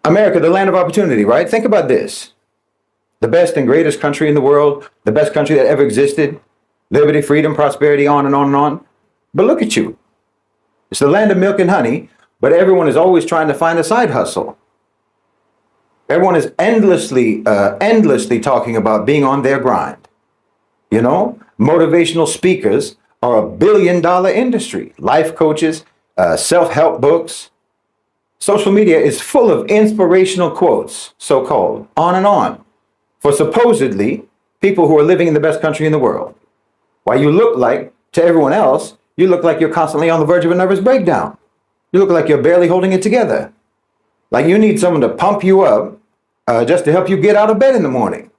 America, the land of opportunity, right? Think about this. The best and greatest country in the world, the best country that ever existed, liberty, freedom, prosperity, on and on and on. But look at you. It's the land of milk and honey, but everyone is always trying to find a side hustle. Everyone is endlessly talking about being on their grind. You know, motivational speakers are a billion-dollar industry. Life coaches, self-help books. Social media is full of inspirational quotes, so-called, on and on, for supposedly people who are living in the best country in the world. While you look like, to everyone else, you look like you're constantly on the verge of a nervous breakdown. You look like you're barely holding it together. Like you need someone to pump you up just to help you get out of bed in the morning.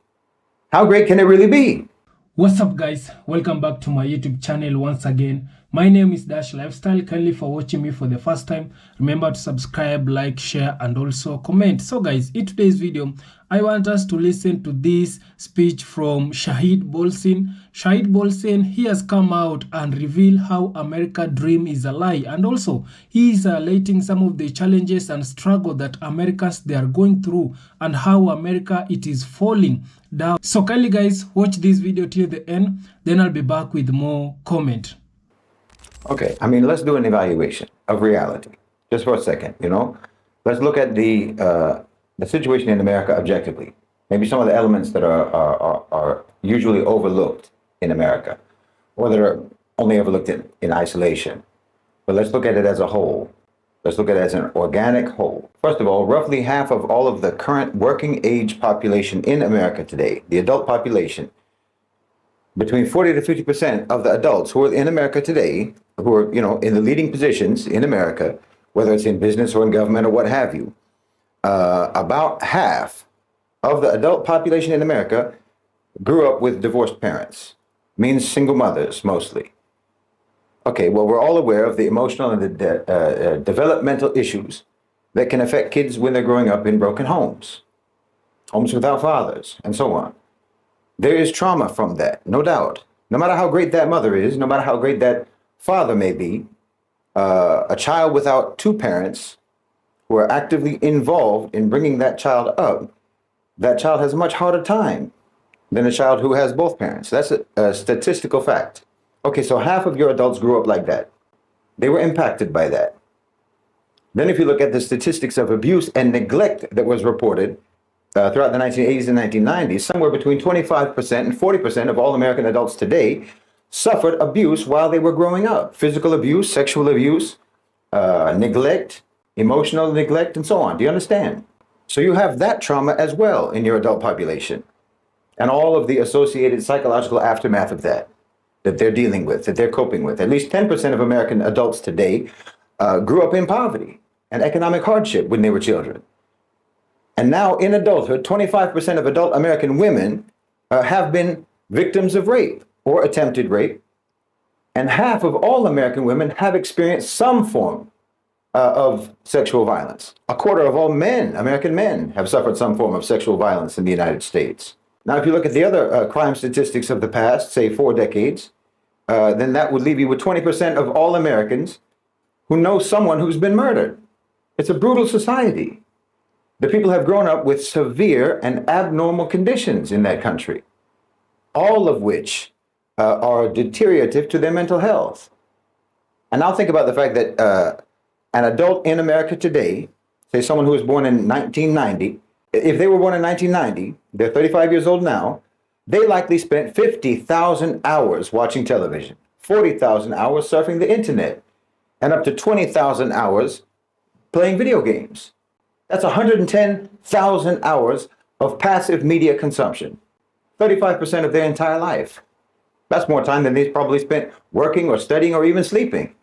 How great can it really be? What's up guys, welcome back to my YouTube channel once again. My name is Dash Lifestyle. Kindly for watching me for the first time, remember to subscribe, like, share and also comment. So guys, in today's video I want us to listen to this speech from Shahid Bolsin. Shahid Bolsin, he has come out and revealed how America dream is a lie, and also he is highlighting some of the challenges and struggle that Americans they are going through and how America it is falling down. So kindly guys watch this video till the end, then I'll be back with more comment. Okay, I mean, let's do an evaluation of reality just for a second. Let's look at the situation in America objectively. Maybe some of the elements that are usually overlooked in America, or that are only overlooked in isolation. But let's look at it as a whole. Let's look at it as an organic whole. First of all, roughly half of all of the current working age population in America today, the adult population, between 40 to 50% of the adults who are in America today, who are, in the leading positions in America, whether it's in business or in government or what have you, about half of the adult population in America grew up with divorced parents, means single mothers mostly. Okay, well, we're all aware of the emotional and the developmental issues that can affect kids when they're growing up in broken homes, homes without fathers, and so on. There is trauma from that, no doubt. No matter how great that mother is, no matter how great that father may be, a child without two parents who are actively involved in bringing that child up, that child has a much harder time than a child who has both parents. That's a statistical fact. Okay, so half of your adults grew up like that. They were impacted by that. Then if you look at the statistics of abuse and neglect that was reported throughout the 1980s and 1990s, somewhere between 25% and 40% of all American adults today suffered abuse while they were growing up. Physical abuse, sexual abuse, neglect, emotional neglect, and so on. Do you understand? So you have that trauma as well in your adult population, and all of the associated psychological aftermath of that they're dealing with, that they're coping with. At least 10% of American adults today grew up in poverty and economic hardship when they were children. And now in adulthood, 25% of adult American women have been victims of rape or attempted rape. And half of all American women have experienced some form of sexual violence. A quarter of all men, American men, have suffered some form of sexual violence in the United States. Now, if you look at the other crime statistics of the past, say 4 decades, then that would leave you with 20% of all Americans who know someone who's been murdered. It's a brutal society. The people have grown up with severe and abnormal conditions in that country, all of which are deteriorative to their mental health. And now think about the fact that an adult in America today, say someone who was born in 1990, if they were born in 1990, they're 35 years old now, they likely spent 50,000 hours watching television, 40,000 hours surfing the internet, and up to 20,000 hours playing video games. That's 110,000 hours of passive media consumption, 35% of their entire life. That's more time than they probably spent working or studying or even sleeping.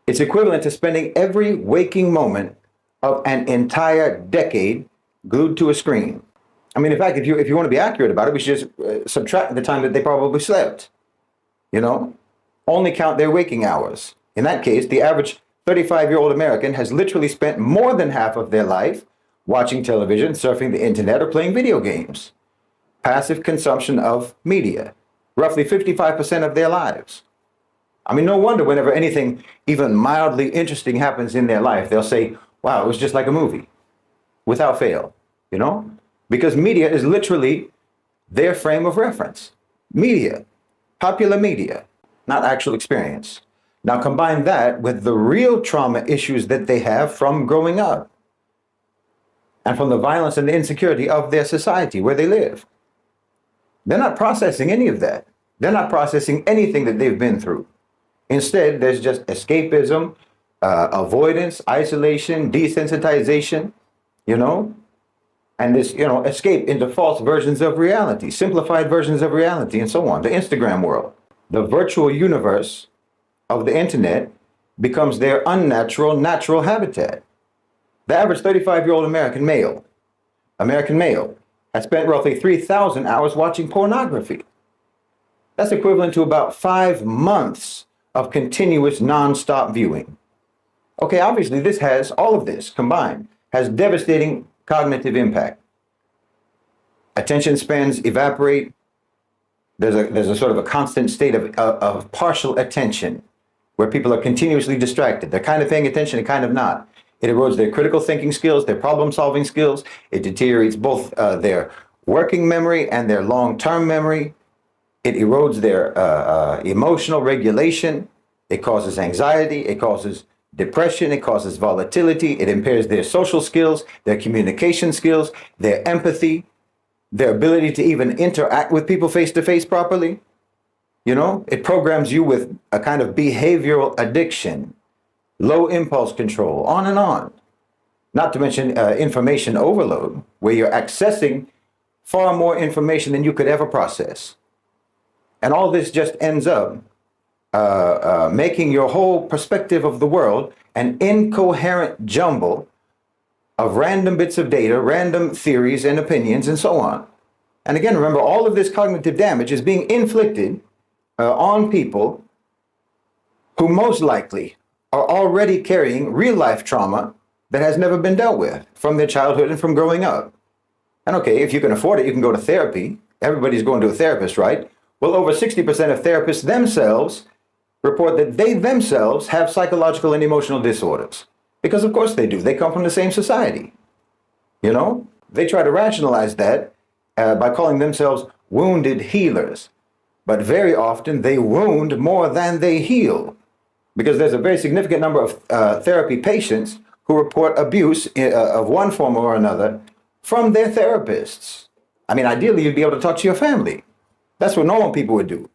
It's equivalent to spending every waking moment of an entire decade glued to a screen. I mean, in fact, if you want to be accurate about it, we should just subtract the time that they probably slept. Only count their waking hours. In that case, the average 35-year-old American has literally spent more than half of their life watching television, surfing the internet, or playing video games. Passive consumption of media, roughly 55% of their lives. I mean, no wonder whenever anything even mildly interesting happens in their life, they'll say, wow, it was just like a movie. without fail, you know, because media is literally their frame of reference. Media, popular media, not actual experience. Now combine that with the real trauma issues that they have from growing up and from the violence and the insecurity of their society where they live. They're not processing any of that. They're not processing anything that they've been through. Instead, there's just escapism, avoidance, isolation, desensitization, you know, and this, you know, escape into false versions of reality, simplified versions of reality, and so on. The Instagram world, the virtual universe of the internet becomes their unnatural, natural habitat. The average 35-year-old American male has spent roughly 3,000 hours watching pornography. That's equivalent to about 5 months of continuous nonstop viewing. Okay, obviously all of this combined has devastating cognitive impact. Attention spans evaporate. There's a sort of a constant state of partial attention where people are continuously distracted. They're kind of paying attention and kind of not. It erodes their critical thinking skills, their problem solving skills. It deteriorates both their working memory and their long-term memory. It erodes their emotional regulation. It causes anxiety. It causes depression. It causes volatility. It impairs their social skills, their communication skills, their empathy, their ability to even interact with people face to face properly. You know, it programs you with a kind of behavioral addiction, low impulse control, on and on. Not to mention information overload, where you're accessing far more information than you could ever process. And all this just ends up making your whole perspective of the world an incoherent jumble of random bits of data, random theories and opinions, and so on. And again, remember, all of this cognitive damage is being inflicted on people who most likely are already carrying real life trauma that has never been dealt with from their childhood and from growing up. And okay, if you can afford it, you can go to therapy. Everybody's going to a therapist, right? Well, over 60% of therapists themselves report that they themselves have psychological and emotional disorders. Because of course they do. They come from the same society. You know, they try to rationalize that by calling themselves wounded healers. But very often they wound more than they heal. Because there's a very significant number of therapy patients who report abuse of one form or another from their therapists. I mean, ideally, you'd be able to talk to your family. That's what normal people would do.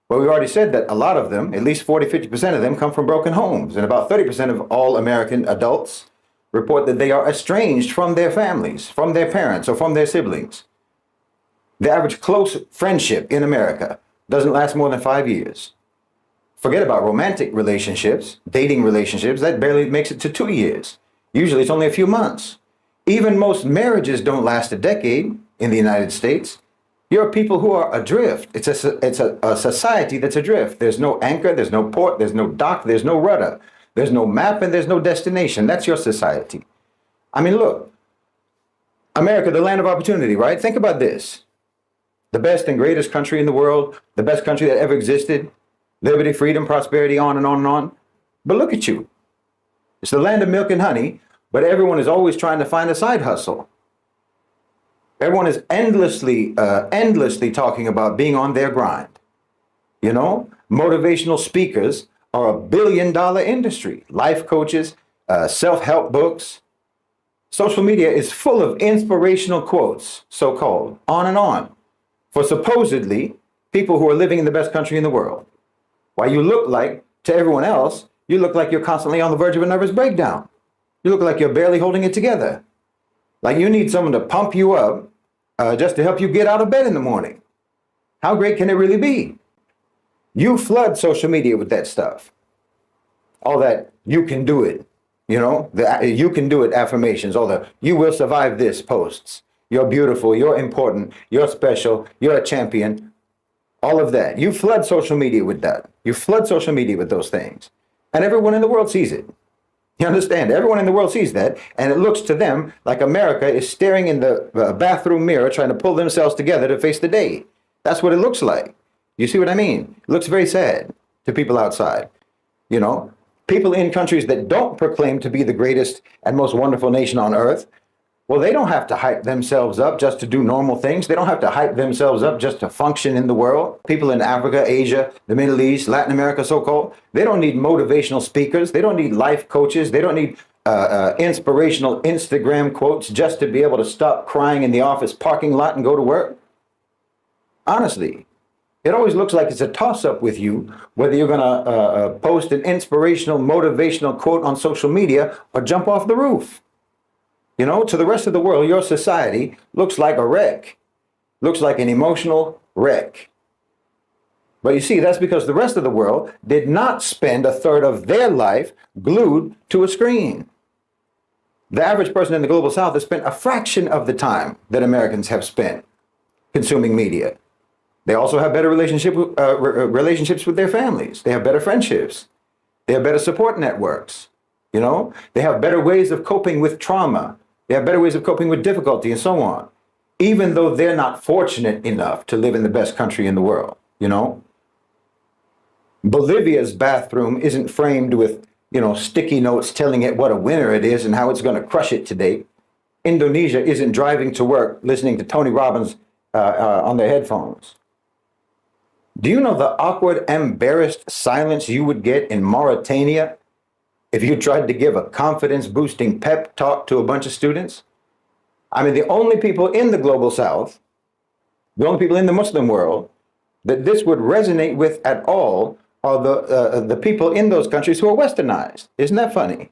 But we've already said that a lot of them, at least 40-50% of them, come from broken homes. And about 30% of all American adults report that they are estranged from their families, from their parents, or from their siblings. The average close friendship in America doesn't last more than 5 years. Forget about romantic relationships, dating relationships, that barely makes it to 2 years. Usually it's only a few months. Even most marriages don't last a decade in the United States. You're people who are adrift. It's a society that's adrift. There's no anchor, there's no port, there's no dock, there's no rudder. There's no map and there's no destination. That's your society. I mean, look, America, the land of opportunity, right? Think about this. The best and greatest country in the world, the best country that ever existed, liberty, freedom, prosperity, on and on and on. But look at you. It's the land of milk and honey, but everyone is always trying to find a side hustle. Everyone is endlessly talking about being on their grind. You know, motivational speakers are a billion-dollar industry. Life coaches, self-help books. Social media is full of inspirational quotes, so-called, on and on, for supposedly people who are living in the best country in the world. While you look like, to everyone else, you look like you're constantly on the verge of a nervous breakdown. You look like you're barely holding it together. Like you need someone to pump you up just to help you get out of bed in the morning. How great can it really be? You flood social media with that stuff. All that you can do it, you know, the you can do it affirmations, all the you will survive this posts. You're beautiful, you're important, you're special, you're a champion. All of that. You flood social media with that. You flood social media with those things. And everyone in the world sees it. You understand? Everyone in the world sees that, and it looks to them like America is staring in the bathroom mirror trying to pull themselves together to face the day. That's what it looks like. You see what I mean? It looks very sad to people outside. You know, people in countries that don't proclaim to be the greatest and most wonderful nation on earth Well, they don't have to hype themselves up just to do normal things. They don't have to hype themselves up just to function in the world. People in Africa, Asia, the Middle East, Latin America, so-called, they don't need motivational speakers. They don't need life coaches. They don't need inspirational Instagram quotes just to be able to stop crying in the office parking lot and go to work. Honestly, it always looks like it's a toss-up with you, whether you're going to post an inspirational, motivational quote on social media or jump off the roof. You know, to the rest of the world, your society looks like a wreck, looks like an emotional wreck. But you see, that's because the rest of the world did not spend a third of their life glued to a screen. The average person in the global south has spent a fraction of the time that Americans have spent consuming media. They also have better relationships with their families. They have better friendships. They have better support networks. You know, they have better ways of coping with trauma. They have better ways of coping with difficulty and so on, even though they're not fortunate enough to live in the best country in the world, you know? Bolivia's bathroom isn't framed with, you know, sticky notes telling it what a winner it is and how it's going to crush it today. Indonesia isn't driving to work listening to Tony Robbins on their headphones. Do you know the awkward, embarrassed silence you would get in Mauritania if you tried to give a confidence-boosting pep talk to a bunch of students? I mean, the only people in the global south, the only people in the Muslim world that this would resonate with at all are the people in those countries who are westernized. Isn't that funny?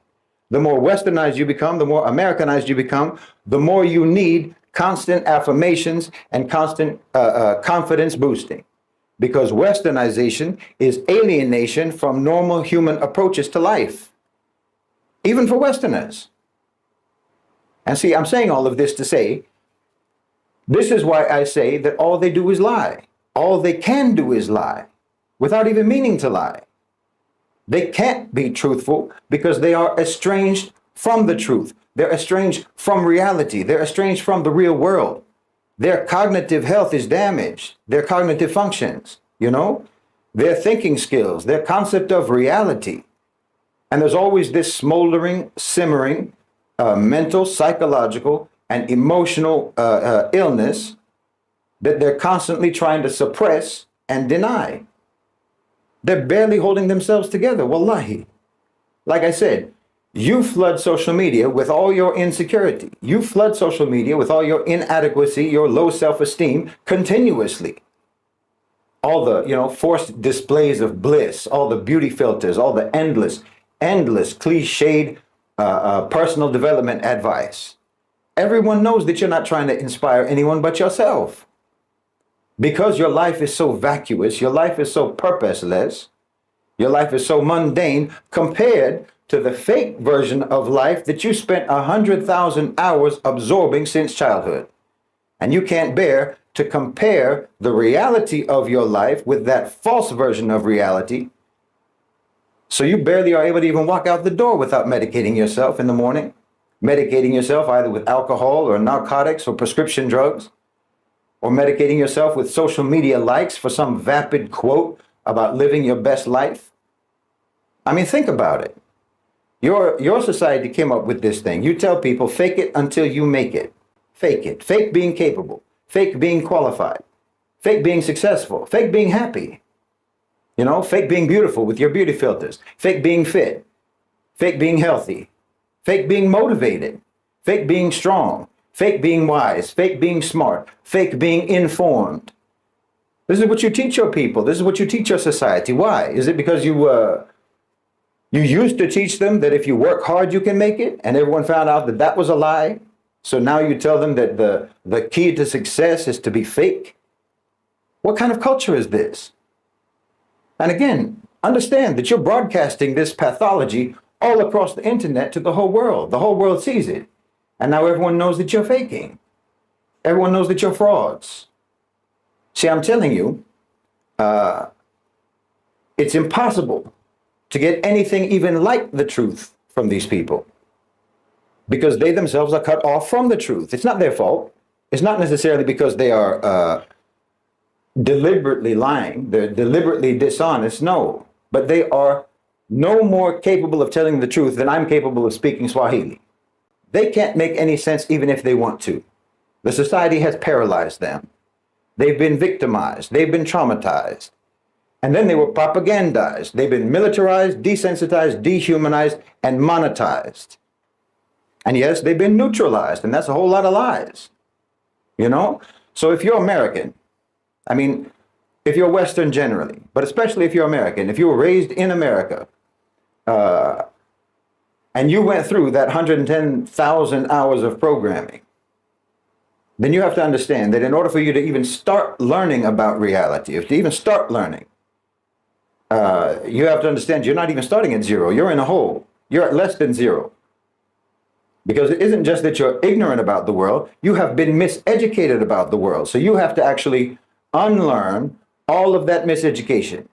The more westernized you become, the more Americanized you become, the more you need constant affirmations and constant confidence boosting. Because westernization is alienation from normal human approaches to life, even for Westerners. And see, I'm saying all of this to say, this is why I say that all they do is lie. All they can do is lie, without even meaning to lie. They can't be truthful because they are estranged from the truth. They're estranged from reality. They're estranged from the real world. Their cognitive health is damaged. Their cognitive functions, you know, their thinking skills, their concept of reality. And there's always this smoldering, simmering, mental, psychological, and emotional illness that they're constantly trying to suppress and deny. They're barely holding themselves together, wallahi. Like I said, you flood social media with all your insecurity. You flood social media with all your inadequacy, your low self-esteem continuously. All the, you know, forced displays of bliss, all the beauty filters, all the endless cliched personal development advice. Everyone knows that you're not trying to inspire anyone but yourself. Because your life is so vacuous, your life is so purposeless, your life is so mundane compared to the fake version of life that you spent 100,000 hours absorbing since childhood. And you can't bear to compare the reality of your life with that false version of reality. So you barely are able to even walk out the door without medicating yourself in the morning, medicating yourself either with alcohol or narcotics or prescription drugs, or medicating yourself with social media likes for some vapid quote about living your best life. I mean, think about it. Your society came up with this thing. You tell people, fake it until you make it. Fake it. Fake being capable. Fake being qualified. Fake being successful. Fake being happy. You know, fake being beautiful with your beauty filters. Fake being fit. Fake being healthy. Fake being motivated. Fake being strong. Fake being wise. Fake being smart. Fake being informed. This is what you teach your people. This is what you teach your society. Why? Is it because you used to teach them that if you work hard, you can make it, and everyone found out that that was a lie? So now you tell them that the key to success is to be fake? What kind of culture is this? And again, understand that you're broadcasting this pathology all across the internet to the whole world. The whole world sees it. And now everyone knows that you're faking. Everyone knows that you're frauds. See, I'm telling you, it's impossible to get anything even like the truth from these people, because they themselves are cut off from the truth. It's not their fault. It's not necessarily because they are deliberately lying. They're deliberately dishonest. No, but they are no more capable of telling the truth than I'm capable of speaking Swahili. They can't make any sense even if they want to. The society has paralyzed them. They've been victimized. They've been traumatized. And then they were propagandized. They've been militarized, desensitized, dehumanized, and monetized. And yes, they've been neutralized, and that's a whole lot of lies. You know? So if you're American, I mean, if you're Western generally, but especially if you're American, if you were raised in America, and you went through that 110,000 hours of programming, then you have to understand that in order for you to even start learning about reality, if to even start learning, you have to understand you're not even starting at zero. You're in a hole. You're at less than zero. Because it isn't just that you're ignorant about the world, you have been miseducated about the world. So you have to actually unlearn all of that miseducation.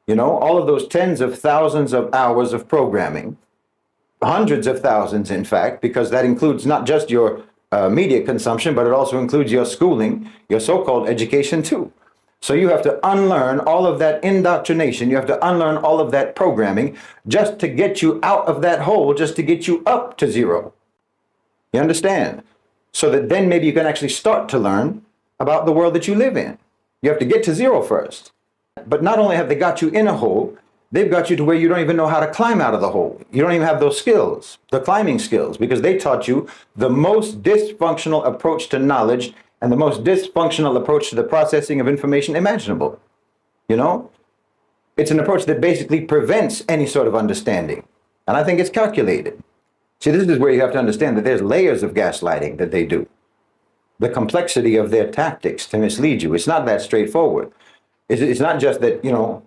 You know, all of those tens of thousands of hours of programming, hundreds of thousands, in fact, because that includes not just your media consumption, but it also includes your schooling, your so-called education too. So you have to unlearn all of that indoctrination. You have to unlearn all of that programming just to get you out of that hole, just to get you up to zero. You understand? So that then maybe you can actually start to learn about the world that you live in. You have to get to zero first. But not only have they got you in a hole, they've got you to where you don't even know how to climb out of the hole. You don't even have those skills, the climbing skills, because they taught you the most dysfunctional approach to knowledge and the most dysfunctional approach to the processing of information imaginable. You know, it's an approach that basically prevents any sort of understanding. And I think it's calculated. See, this is where you have to understand that there's layers of gaslighting that they do. The complexity of their tactics to mislead you. It's not that straightforward. It's not just that, you know,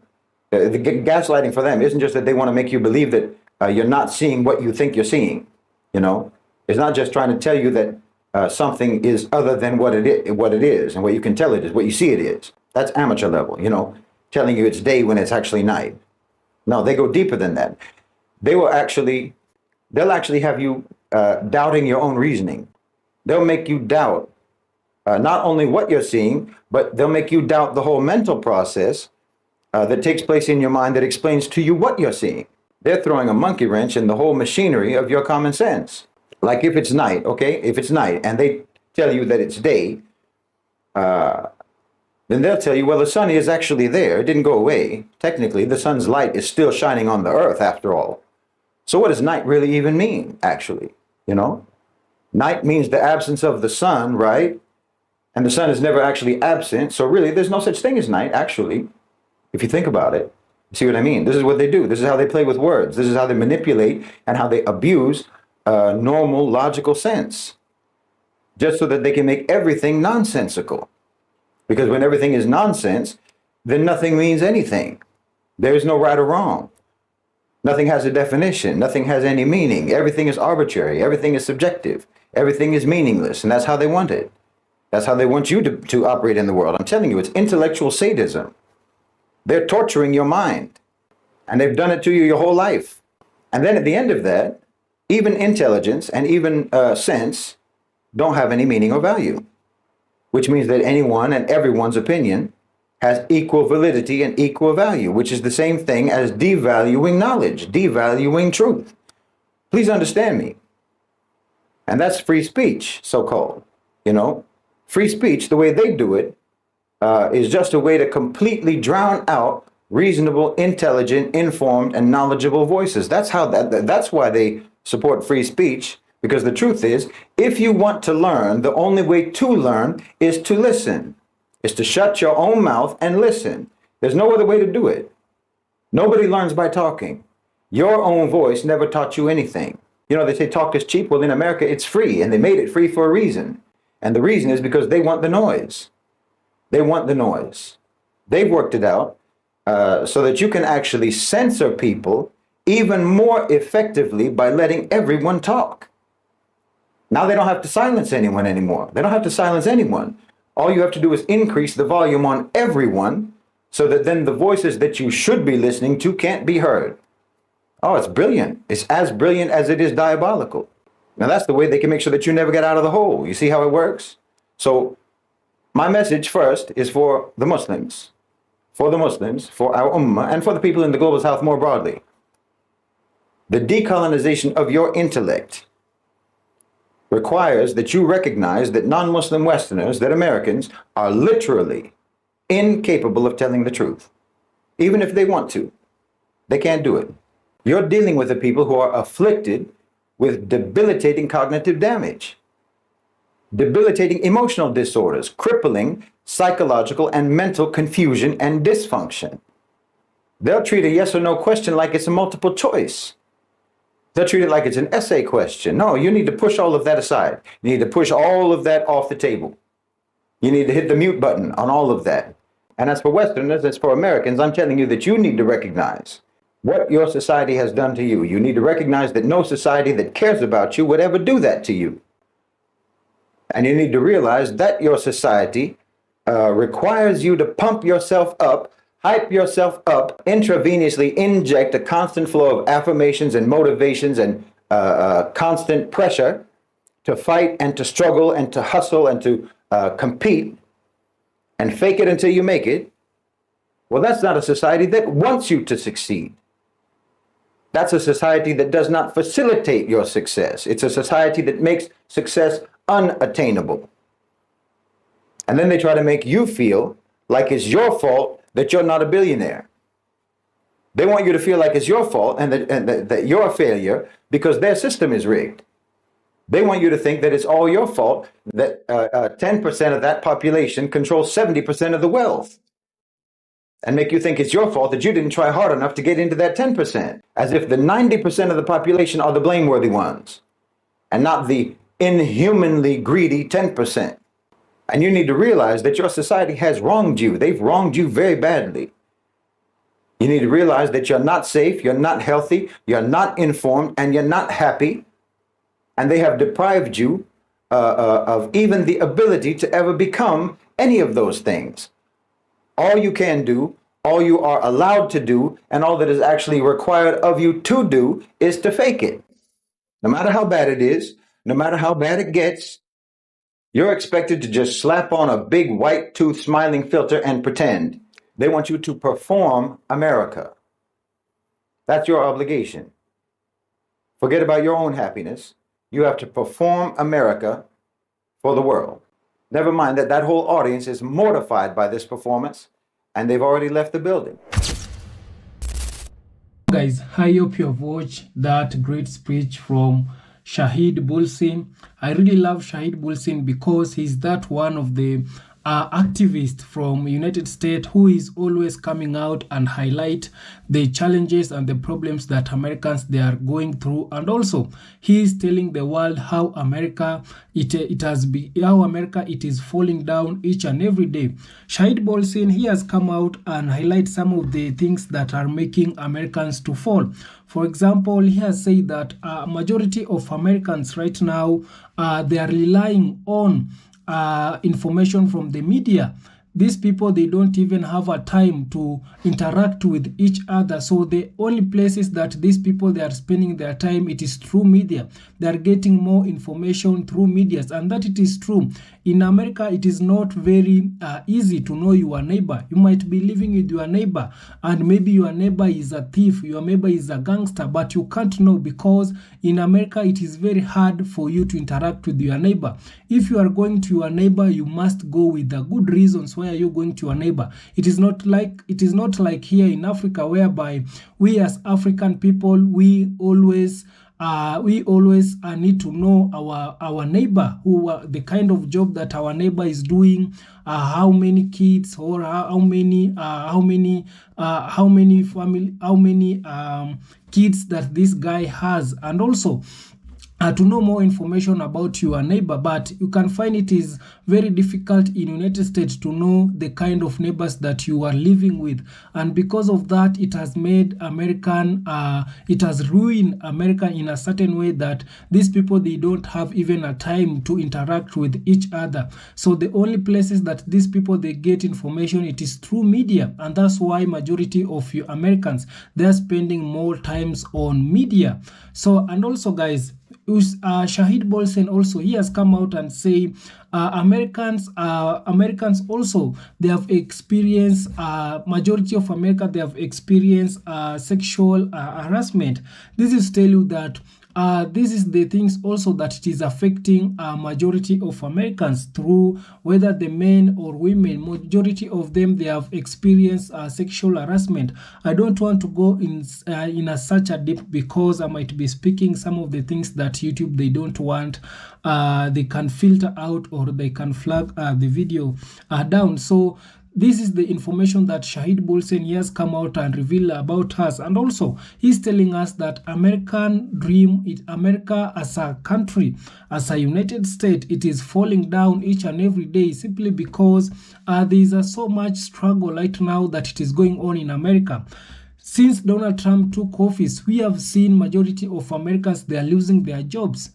the gaslighting for them isn't just that they want to make you believe that you're not seeing what you think you're seeing. You know, it's not just trying to tell you that something is other than what it is, and what you can tell it is, what you see it is. That's amateur level, you know, telling you it's day when it's actually night. No, they go deeper than that. They'll actually have you doubting your own reasoning. They'll make you doubt not only what you're seeing, but they'll make you doubt the whole mental process that takes place in your mind that explains to you what you're seeing. They're throwing a monkey wrench in the whole machinery of your common sense. Like if it's night, okay, if it's night and they tell you that it's day, then they'll tell you, well, the sun is actually there. It didn't go away. Technically, the sun's light is still shining on the earth after all. So what does night really even mean, actually? You know, night means the absence of the sun, right? And the sun is never actually absent. So really, there's no such thing as night, actually, if you think about it. You see what I mean? This is what they do. This is how they play with words. This is how they manipulate and how they abuse normal logical sense, just so that they can make everything nonsensical. Because when everything is nonsense, then nothing means anything. There is no right or wrong. Nothing has a definition. Nothing has any meaning. Everything is arbitrary. Everything is subjective. Everything is meaningless. And that's how they want it. That's how they want you to operate in the world. I'm telling you, it's intellectual sadism. They're torturing your mind. And they've done it to you your whole life. And then at the end of that, even intelligence and even sense don't have any meaning or value, which means that anyone and everyone's opinion has equal validity and equal value, which is the same thing as devaluing knowledge, devaluing truth. Please understand me. And that's free speech, so-called. You know, free speech, the way they do it, is just a way to completely drown out reasonable, intelligent, informed, and knowledgeable voices. That's why they support free speech, because the truth is, if you want to learn, the only way to learn is to listen, is to shut your own mouth and listen. There's no other way to do it. Nobody learns by talking. Your own voice never taught you anything. You know, they say talk is cheap. Well, in America, it's free, and they made it free for a reason. And the reason is because they want the noise. They want the noise. They've worked it out so that you can actually censor people even more effectively by letting everyone talk. Now they don't have to silence anyone anymore. They don't have to silence anyone. All you have to do is increase the volume on everyone so that then the voices that you should be listening to can't be heard. Oh, it's brilliant. It's as brilliant as it is diabolical. Now that's the way they can make sure that you never get out of the hole. You see how it works? So my message first is for the Muslims, for our ummah, and for the people in the global south more broadly. The decolonization of your intellect requires that you recognize that non-Muslim Westerners, that Americans, are literally incapable of telling the truth. Even if they want to, they can't do it. You're dealing with the people who are afflicted with debilitating cognitive damage, debilitating emotional disorders, crippling psychological and mental confusion and dysfunction. They'll treat a yes or no question like it's a multiple choice. They'll treat it like it's an essay question. No, you need to push all of that aside. You need to push all of that off the table. You need to hit the mute button on all of that. And as for Westerners, as for Americans, I'm telling you that you need to recognize what your society has done to you. You need to recognize that no society that cares about you would ever do that to you. And you need to realize that your society requires you to pump yourself up, hype yourself up, intravenously inject a constant flow of affirmations and motivations and constant pressure to fight and to struggle and to hustle and to compete and fake it until you make it. Well, that's not a society that wants you to succeed. That's a society that does not facilitate your success. It's a society that makes success unattainable. And then they try to make you feel like it's your fault that you're not a billionaire. They want you to feel like it's your fault and that you're a failure because their system is rigged. They want you to think that it's all your fault that 10% of that population controls 70% of the wealth, and make you think it's your fault that you didn't try hard enough to get into that 10%, as if the 90% of the population are the blameworthy ones and not the inhumanly greedy 10%. And you need to realize that your society has wronged you. They've wronged you very badly. You need to realize that you're not safe, you're not healthy, you're not informed, and you're not happy. And they have deprived you of even the ability to ever become any of those things. All you can do, all you are allowed to do, and all that is actually required of you to do is to fake it. No matter how bad it is, no matter how bad it gets, you're expected to just slap on a big white tooth smiling filter and pretend. They want you to perform America. That's your obligation. Forget about your own happiness. You have to perform America for the world. Never mind that that whole audience is mortified by this performance, and they've already left the building. Guys, I hope you have watched that great speech from Shahid Bulsin. I really love Shahid Bulsin because he's that one of the activists from United States who is always coming out and highlight the challenges and the problems that Americans they are going through, and also he is telling the world how America it is falling down each and every day. Shahid Bulsin, he has come out and highlight some of the things that are making Americans to fall. For example, he has said that majority of Americans right now they are relying on information from the media. These people, they don't even have a time to interact with each other. So the only places that these people they are spending their time, it is through media. They are getting more information through medias, and that it is true. In America, it is not very easy to know your neighbor. You might be living with your neighbor, and maybe your neighbor is a thief, your neighbor is a gangster, but you can't know because in America, it is very hard for you to interact with your neighbor. If you are going to your neighbor, you must go with the good reasons why are you going to your neighbor. It is not like here in Africa, whereby we as African people, we always need to know our neighbor, the kind of job that our neighbor is doing, how many kids or how many kids that this guy has, and also to know more information about your neighbor. But you can find it is very difficult in United States to know the kind of neighbors that you are living with, and because of that, it has made it has ruined America in a certain way that these people, they don't have even a time to interact with each other. So the only places that these people they get information, it is through media, and that's why majority of you Americans, they are spending more times on media. So, and also guys, Shahid Bulsin also, he has come out and say Americans also, they have experienced majority of America, they have experienced sexual harassment. This is tell you that this is the things also that it is affecting a majority of Americans through whether the men or women, majority of them, they have experienced sexual harassment. I don't want to go in such a deep because I might be speaking some of the things that YouTube they don't want. They can filter out or they can flag the video down. So this is the information that Shahid Bolsen he has come out and revealed about us, and also he's telling us that American dream, America as a country, as a United States, it is falling down each and every day simply because there is so much struggle right now that it is going on in America. Since Donald Trump took office, we have seen majority of Americans they are losing their jobs.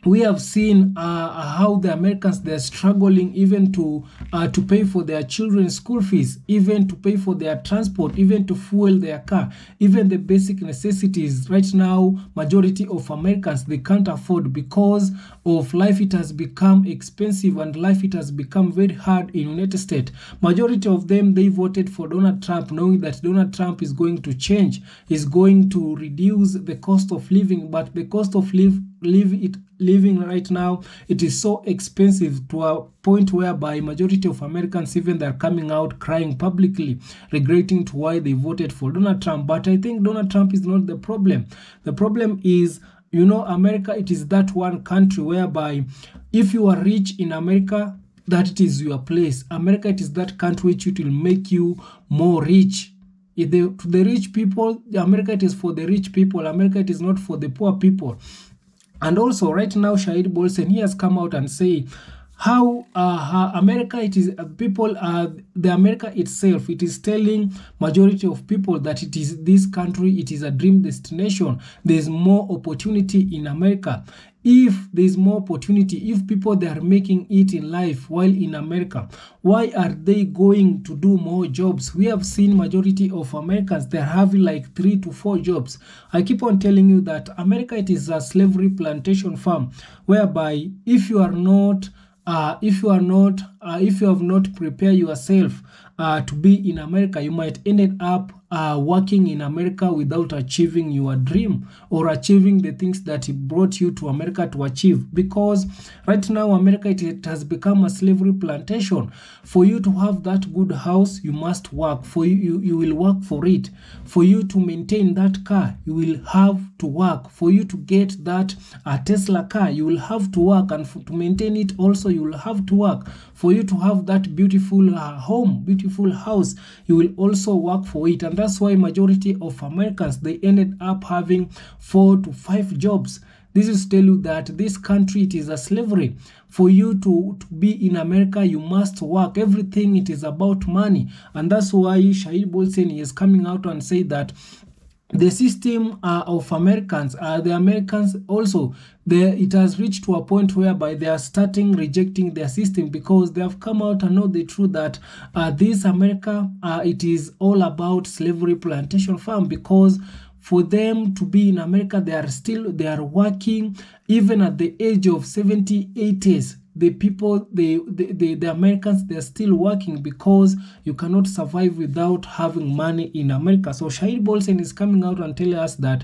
We have seen how the Americans they're struggling even to pay for their children's school fees, even to pay for their transport, even to fuel their car, even the basic necessities. Right now, majority of Americans they can't afford because of life. It has become expensive and life it has become very hard in United States. Majority of them they voted for Donald Trump, knowing that Donald Trump is going to change, is going to reduce the cost of living, but the cost of living right now it is so expensive to a point whereby majority of Americans even they're coming out crying publicly regretting to why they voted for Donald Trump. But I think Donald Trump is not the problem. The problem is, you know, America, it is that one country whereby if you are rich in America, that it is your place. America, it is that country which it will make you more rich. To the rich people, America, it is for the rich people. America, it is not for the poor people. And also right now, Shahid Bolsen, he has come out and say how America, it is people, the America itself, it is telling majority of people that it is this country, it is a dream destination. There's more opportunity in America. If there's more opportunity, if people they are making it in life while in America, why are they going to do more jobs? We have seen majority of Americans they're having like 3 to 4 jobs. I keep on telling you that America it is a slavery plantation farm whereby if you have not prepared yourself to be in America, you might end up working in America without achieving your dream or achieving the things that brought you to America to achieve. Because right now America it has become a slavery plantation. For you to have that good house, you must work. For you will work for it. For you to maintain that car, you will have to work. For you to get that Tesla car, you will have to work, and to maintain it also you will have to work. For you to have that beautiful home, beautiful house, you will also work for it. And that's why majority of Americans they ended up having 4 to 5 jobs. This is to tell you that this country it is a slavery. For you to be in America, you must work. Everything it is about money. And that's why Shahid Bolsen is coming out and say that the system of Americans, the Americans also, it has reached to a point whereby they are starting rejecting their system because they have come out and know the truth that this America, it is all about slavery plantation farm. Because for them to be in America, they are working even at the age of 70, 80s. The people, the Americans, they're still working because you cannot survive without having money in America. So Shahid Bolsen is coming out and telling us that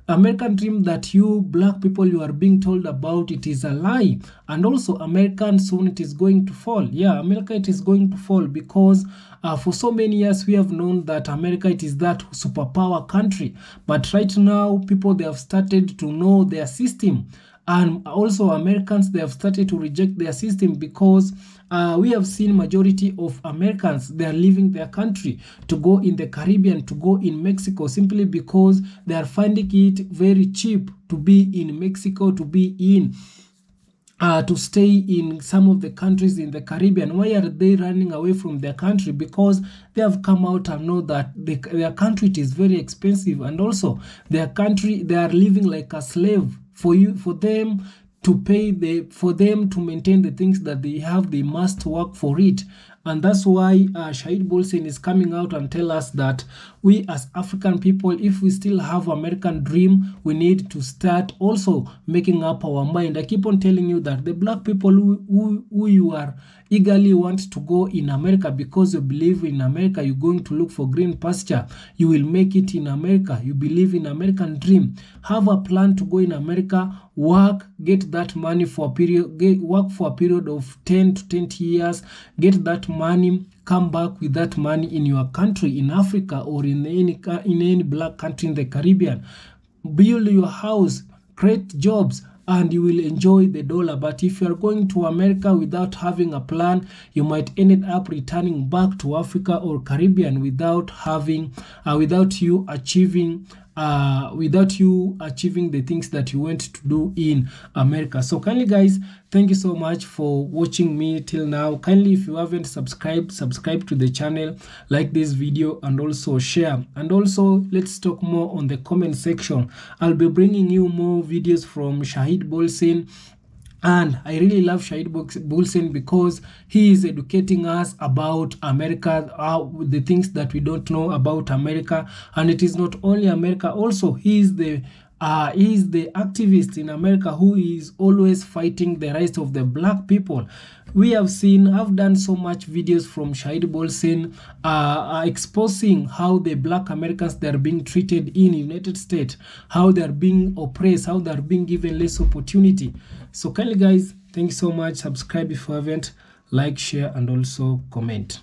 American dream that you black people you are being told about, it is a lie. And also American soon it is going to fall. Yeah, America it is going to fall because for so many years we have known that America it is that superpower country. But right now people they have started to know their system. And also Americans, they have started to reject their system because we have seen majority of Americans, they are leaving their country to go in the Caribbean, to go in Mexico, simply because they are finding it very cheap to be in Mexico, to be in to stay in some of the countries in the Caribbean. Why are they running away from their country? Because they have come out and know that their country it is very expensive, and also their country they are living like a slave. For them to maintain the things that they have, they must work for it. And that's why Shahid Bolsen is coming out and tell us that we as African people, if we still have American dream, we need to start also making up our mind. I keep on telling you that the black people who you are eagerly want to go in America because you believe in America, you're going to look for green pasture, you will make it in America, you believe in American dream, have a plan to go in America, work, get that money for a period, work for a period of 10 to 20 years, get that money, come back with that money in your country, in Africa or in any black country in the Caribbean, build your house, create jobs, and you will enjoy the dollar. But if you are going to America without having a plan, you might end up returning back to Africa or Caribbean without having, without you achieving the things that you want to do in America. So kindly guys, thank you so much for watching me till now. Kindly, if you haven't subscribed, subscribe to the channel, like this video, and also share. And also, let's talk more on the comment section. I'll be bringing you more videos from Shahid Bolsen. And I really love Shahid Bolsen because he is educating us about America, the things that we don't know about America. And it is not only America, also he is the activist in America who is always fighting the rights of the black people. We have seen, I've done so much videos from Shahid Bolsen exposing how the black Americans, they are being treated in United States, how they are being oppressed, how they are being given less opportunity. So kindly guys, thank you so much. Subscribe if you haven't, like, share, and also comment.